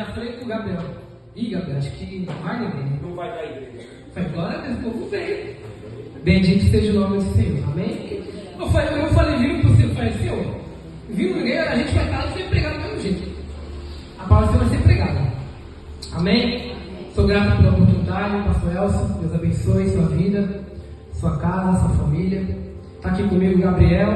já falei com o Gabriel. Ih, Gabriel, acho que não vai ninguém. Não vai dar igreja. Falei, glória a Deus, o povo veio. Bendito seja o nome do Senhor, amém? Eu falei, viu, você falei, Senhor, viu ninguém, a gente vai estar sem pregar do mesmo jeito. A palavra do Senhor vai ser pregada. Amém? Sou grato pela oportunidade, pastor Elcio, Deus abençoe sua vida, sua casa, sua família. Está aqui comigo o Gabriel,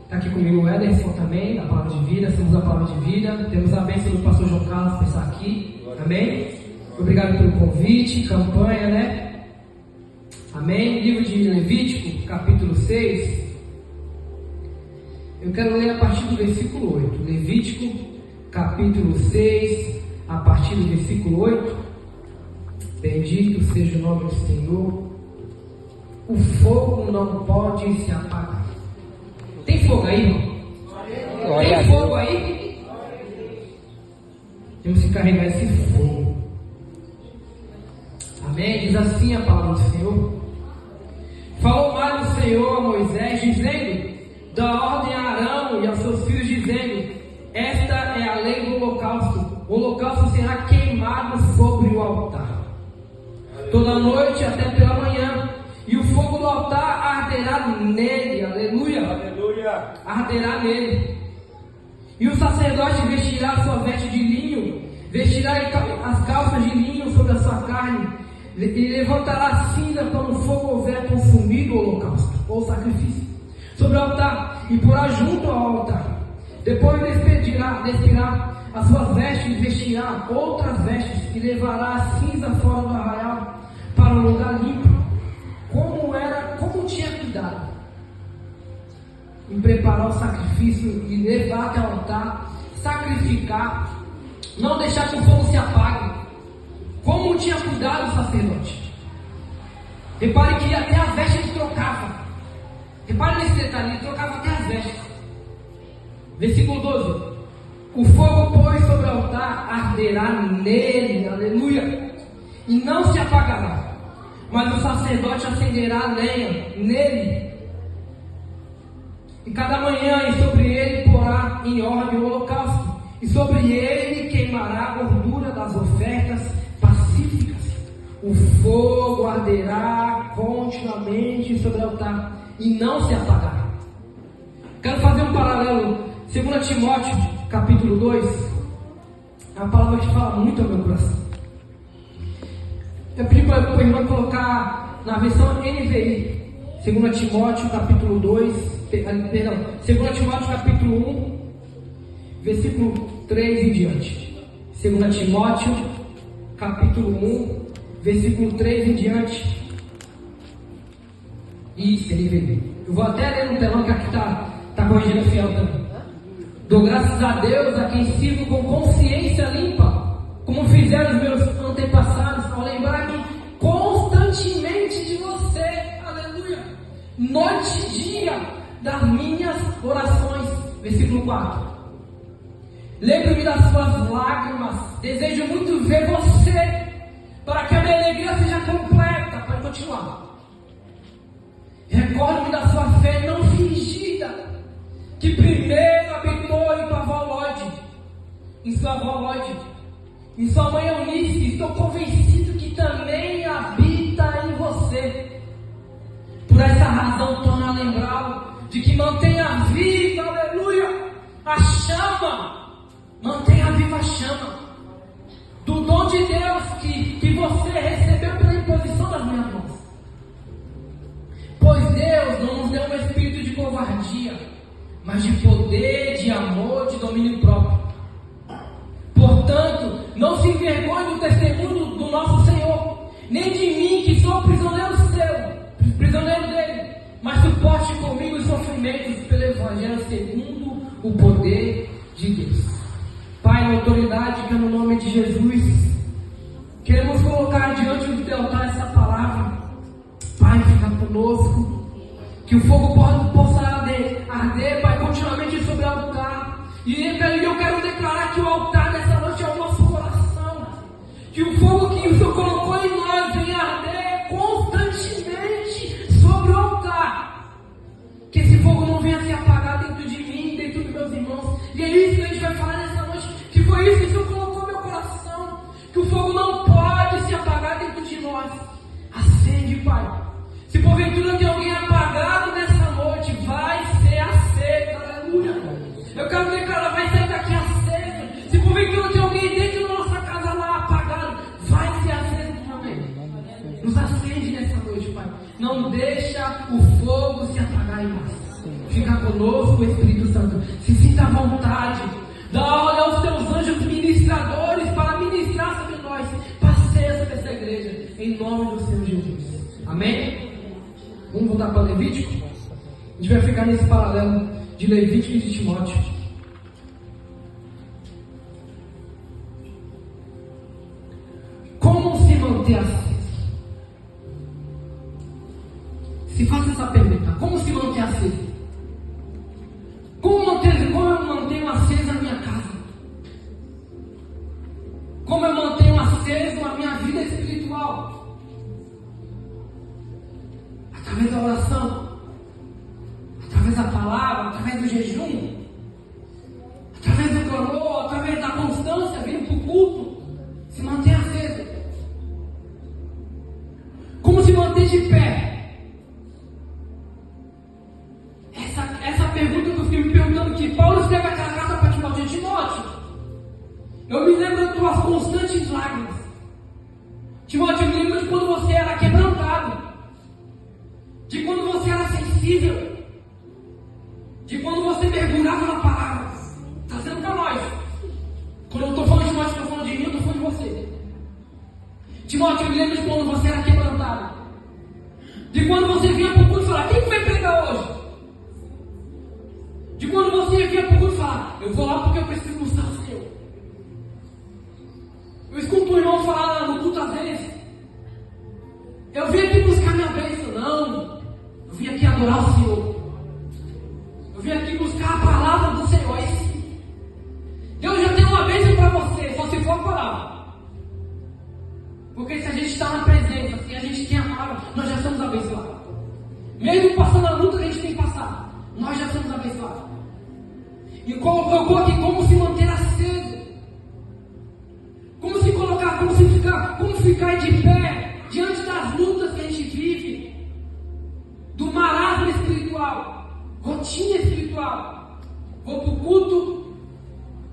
está aqui comigo o Ederson também, da Palavra de Vida, somos a Palavra de Vida. Temos a bênção do pastor João Carlos por estar aqui, amém? Obrigado pelo convite, campanha, né? Amém? Livro de Levítico, capítulo 6. Eu quero ler a partir do versículo 8. Levítico, capítulo 6, a partir do versículo 8. Bendito seja o nome do Senhor. O fogo não pode se apagar. Tem fogo aí, irmão? Tem fogo aí? Temos que carregar esse fogo. Amém? Diz assim a palavra do Senhor. Falou mais o Senhor a Moisés, dizendo: dá ordem a Arão e aos seus filhos, dizendo: esta é a lei do holocausto. O holocausto será queimado sobre o altar toda noite até pela manhã, e o fogo do altar arderá nele. Aleluia, aleluia. Arderá nele. E o sacerdote vestirá sua veste de linho, vestirá as calças de linho sobre a sua carne, e levantará cinza quando o fogo houver consumido o holocausto ou sacrifício sobre o altar, e porá junto ao altar. Depois despirá as suas vestes e vestirá outras vestes, e levará a cinza fora do arraial para um lugar limpo. Como tinha cuidado em preparar o sacrifício e levar até o altar, sacrificar, não deixar que o fogo se apague. Como tinha cuidado o sacerdote. Repare que até as vestes ele trocava. Repare nesse detalhe, ele trocava até as vestes. Versículo 12. O fogo, pois, sobre o altar arderá nele, aleluia, e não se apagará. Mas o sacerdote acenderá a lenha nele, e cada manhã e sobre ele porá em ordem o holocausto, e sobre ele queimará a gordura das ofertas pacíficas. O fogo arderá continuamente sobre o altar e não se apagará. Quero fazer um paralelo. 2 Timóteo, capítulo 2. É uma palavra que fala muito ao meu coração. Eu pedi para o irmão colocar na versão NVI. 2 Timóteo, capítulo 2. Perdão, 2 Timóteo, capítulo 1, versículo 3 em diante. 2 Timóteo, capítulo 1, versículo 3 em diante. Isso, NVI. Eu vou até ler no telão que aqui está corrigindo o fiel também. Dou graças a Deus, a quem sirvo com consciência limpa, como fizeram os meus antepassados, ao lembrar-me constantemente de você, aleluia, noite e dia, das minhas orações. Versículo 4. Lembro-me das suas lágrimas, desejo muito ver você, para que a minha alegria seja completa. Para continuar. Recordo-me da sua fé não fingida, que primeiro habitou em tua avó Lode, em sua avó Lode, em sua mãe Eunice. Estou convencido que também habita em você. Por essa razão, torno a lembrá-lo de que mantenha viva, aleluia, a chama, mantenha viva a chama do dom de Deus que você recebeu pela imposição das minhas mãos. Pois Deus não nos deu um espírito de covardia, mas de poder, de amor, de domínio próprio. Portanto, não se envergonhe do testemunho do nosso Senhor, nem de mim, que sou prisioneiro dele, mas suporte comigo os sofrimentos pelo Evangelho segundo o poder de Deus. Pai, na autoridade que é no nome de Jesus, queremos colocar diante do teu altar essa palavra. Pai, fica conosco, que o fogo possa arder, Pai, continuamente sobre o altar. E eu quero declarar que o altar dessa noite é o nosso coração, que o fogo que o Senhor colocou em nós venha arder constantemente sobre o altar, que esse fogo não venha se apagar dentro de mim, dentro dos meus irmãos. E é isso que a gente vai falar nessa noite, que foi isso que o Senhor colocou no meu porventura tem alguém apagado nessa noite, vai ser aceso. Aleluia. Eu quero declarar, vai sair daqui aceso. Se porventura tem alguém dentro da nossa casa lá apagado, vai ser aceso também. Nos acende nessa noite, Pai. Não deixa o fogo se apagar em nós. Fica conosco, Espírito Santo. Se sinta à vontade. Dá ordem aos teus anjos ministradores para ministrar sobre nós. Passeia sobre essa igreja. Em nome do Senhor Jesus. Amém? Vamos voltar para Levítico? A gente vai ficar nesse paralelo de Levítico e de Timóteo. Como se manter aceso? Se faça essa pergunta: como se manter aceso? Como eu mantenho acesa a minha casa? Como eu mantenho aceso a minha vida espiritual? Através da oração, através da palavra, através do jejum, através do clamor, através da constância, vindo para o culto. Se manter aceso. Como se manter de pé? Essa pergunta que eu fiquei me perguntando, que Paulo escreve aquela carta para Timóteo. Eu me lembro das tuas constantes lágrimas. Timóteo, eu me lembro de quando você era quebrantado, de quando você era sensível, de quando você mergulhava na palavra. Está sendo para nós. Quando eu estou falando de Timóteo, estou falando de mim, eu estou falando de você. Timóteo, eu me lembro de quando você era quebrantado, de quando você vinha para o culto e falava: quem vai pregar hoje? De quando você vinha para o culto e falava: eu vou lá porque eu preciso buscar o Senhor. Eu escuto o irmão falar no culto às vezes: eu vim aqui buscar minha bênção. Não, eu vim aqui adorar o Senhor. Eu vim aqui buscar a palavra do Senhor. Aí sim, Deus já tem uma bênção para você, só se for a palavra. Porque se a gente está na presença, se a gente tem a palavra, nós já somos abençoados. Mesmo passando a luta que a gente tem que passar, nós já somos abençoados. E colocou aqui como se manter aceso. Como se colocar, como ficar de pé diante das lutas que a gente vive, do marasmo espiritual, rotina espiritual. Vou para o culto,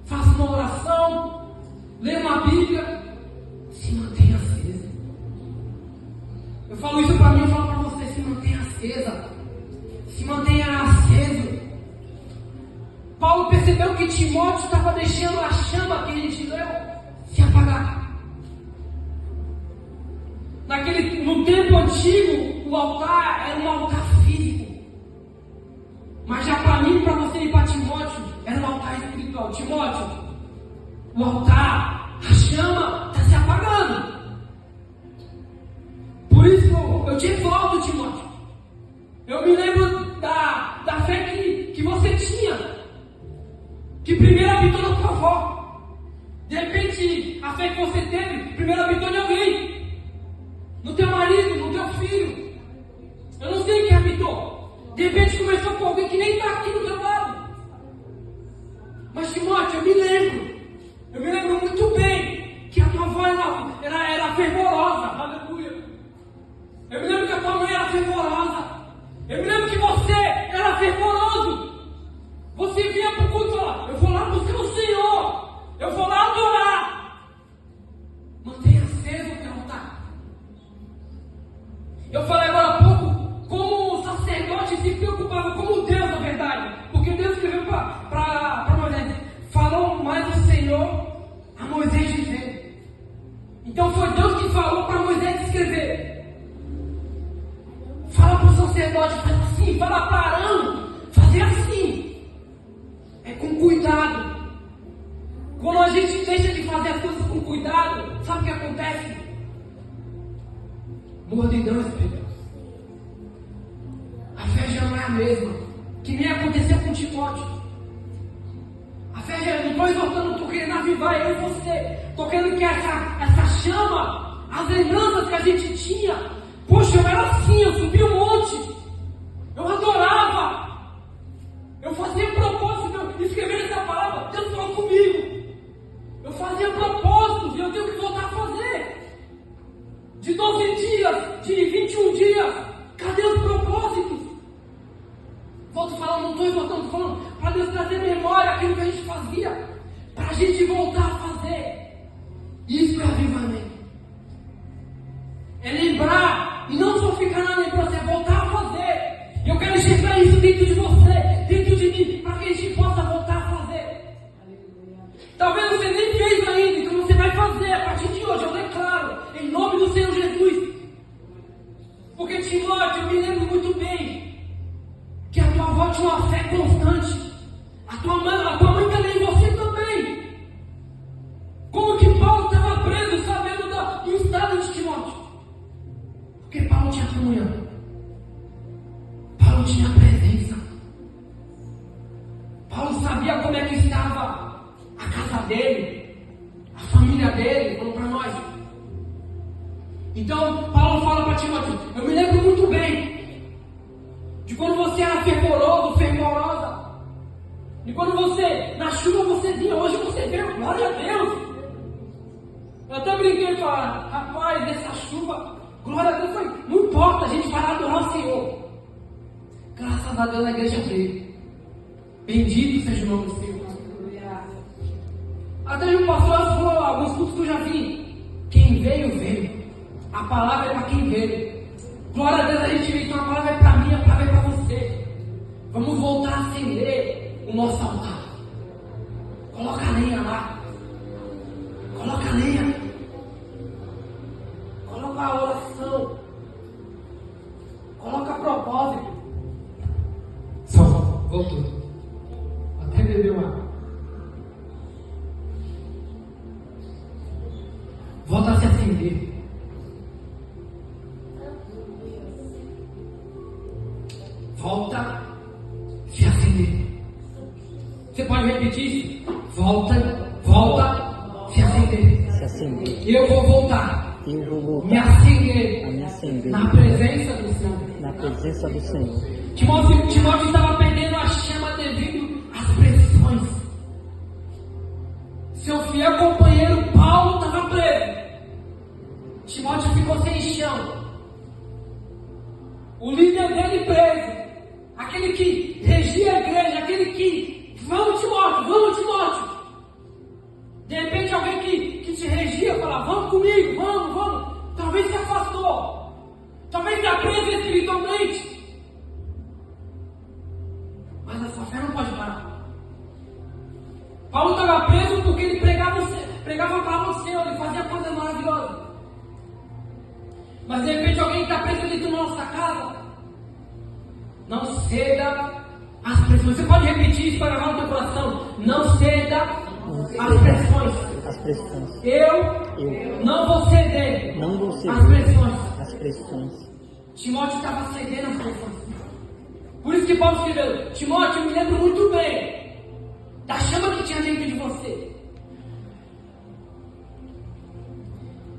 faço uma oração, leio uma Bíblia, se mantenha acesa. Eu falo isso para mim, eu falo para você: se mantenha acesa, se mantenha aceso. Paulo percebeu que Timóteo estava deixando a chama que a gente leu se apagar. No tempo antigo, o altar era um altar físico. Mas já para mim, para você e para Timóteo, era um altar espiritual. Timóteo, o altar, a chama está se apagando. Por isso eu te exorto, Timóteo. Eu me lembro da fé que você tinha, que primeiro habitou na tua avó. De repente, a fé que você teve, primeiro habitou em alguém. No teu marido, no teu filho. Eu não sei quem habitou. De repente começou com alguém que nem está aqui do teu lado. Mas Timóteo, eu me lembro muito bem que a tua avó era fervorosa. Aleluia. Eu me lembro que a tua mãe era fervorosa. Eu me lembro que você era fervoroso. Você vinha para o culto e falava: eu vou lá buscar o Senhor, eu vou lá adorar. Mantenha aceso o teu altar. Eu falei agora há pouco como o sacerdote se preocupava, como Deus, na verdade. Porque Deus escreveu para Moisés: falou mais o Senhor a Moisés dizendo. Então foi Deus que falou para Moisés escrever. Fala para o sacerdote, faz assim. Fala para Arão, fazer assim. É com cuidado. Quando a gente deixa de fazer as coisas com cuidado, sabe o que acontece? Mordidão espiritual. A fé já não é a mesma. Que nem aconteceu com Timóteo. A fé já não estou exortando, estou querendo avivar eu e você. Estou querendo que essa chama, as lembranças que a gente tinha. Poxa, eu era assim, eu subi um monte. Eu adorava. Eu fazia propósito de escrever essa palavra. Deus falou comigo. Eu fazia propósito e eu tenho que voltar a fazer. De 12 dias, de 21 dias. Cadê os Volto falando, não estou voltando, falando para Deus trazer memória aquilo que a gente fazia, para a gente voltar a fazer. Isso é avivamento. É lembrar e não só ficar na lembrança, é voltar a fazer. Eu quero enxergar isso dentro de você, dentro de mim, para que a gente possa voltar a fazer. Talvez você nem fez ainda, então você vai fazer a partir de hoje. Eu declaro, em nome do Senhor Jesus. Porque Timóteo, eu me lembro muito bem que a tua avó tinha uma fé constante. A tua mãe também, você também. Como que Paulo estava preso, sabendo do estado de Timóteo? Porque Paulo tinha comunhão. Paulo tinha presença. Paulo sabia como é que estava a casa dele, a família dele, falou para nós. Então, Paulo fala para Timóteo, eu me lembro muito bem de quando você era fervoroso, fervorosa. E quando você, na chuva você vinha, hoje você vê, glória a Deus. Eu até brinquei e falei, rapaz, essa chuva, glória a Deus, não importa, a gente vai adorar o Senhor. Graças a Deus a igreja veio. Bendito seja o nome do Senhor. Até o pastor falou, alguns cultos que eu já vi. Quem veio, veio. A palavra é para quem veio. Glória a Deus, a gente veio. Então a palavra é para mim, a palavra é para você. Vamos voltar a acender o nosso altar. Coloca a lenha lá. Coloca a lenha. Coloca a oração. Coloca a propósito. Só voltou. Até bebeu água. Volta a se acender. Volta a se acender. Você pode repetir isso? Volta a se acender. Se acender. Eu vou voltar. Eu vou voltar Me acender. Na presença do Senhor. Na presença do Senhor. Timóteo estava perdendo a chama devido às pressões. Seu fiel companheiro Paulo estava preso. Timóteo ficou sem chão. O líder dele preso. Aquele que regia a igreja. Aquele que, vamos Timóteo. De repente alguém que te regia fala, vamos comigo, vamos. Talvez se afastou. Talvez está preso espiritualmente. Mas a sua fé não pode parar. Paulo estava preso porque ele pregava a palavra do Senhor, ele fazia coisas maravilhosas. Mas de repente alguém está preso dentro da nossa casa. Não ceda às pressões. Você pode repetir isso para gravar no teu coração. Não ceda às pressões. As pressões. Eu não vou ceder às pressões. Timóteo estava cedendo às pressões. Por isso que Paulo escreveu, Timóteo, eu me lembro muito bem da chama que tinha dentro de você.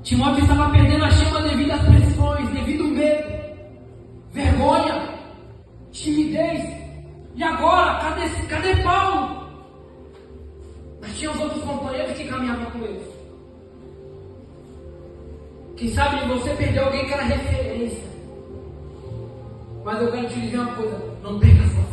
Timóteo estava perdendo a chama devido às pressões, devido ao medo, vergonha, timidez. E agora, cadê Paulo? Mas tinha os outros companheiros que caminhavam com ele. Quem sabe você perdeu alguém que era referência. Mas eu quero te dizer uma coisa, não perca a sua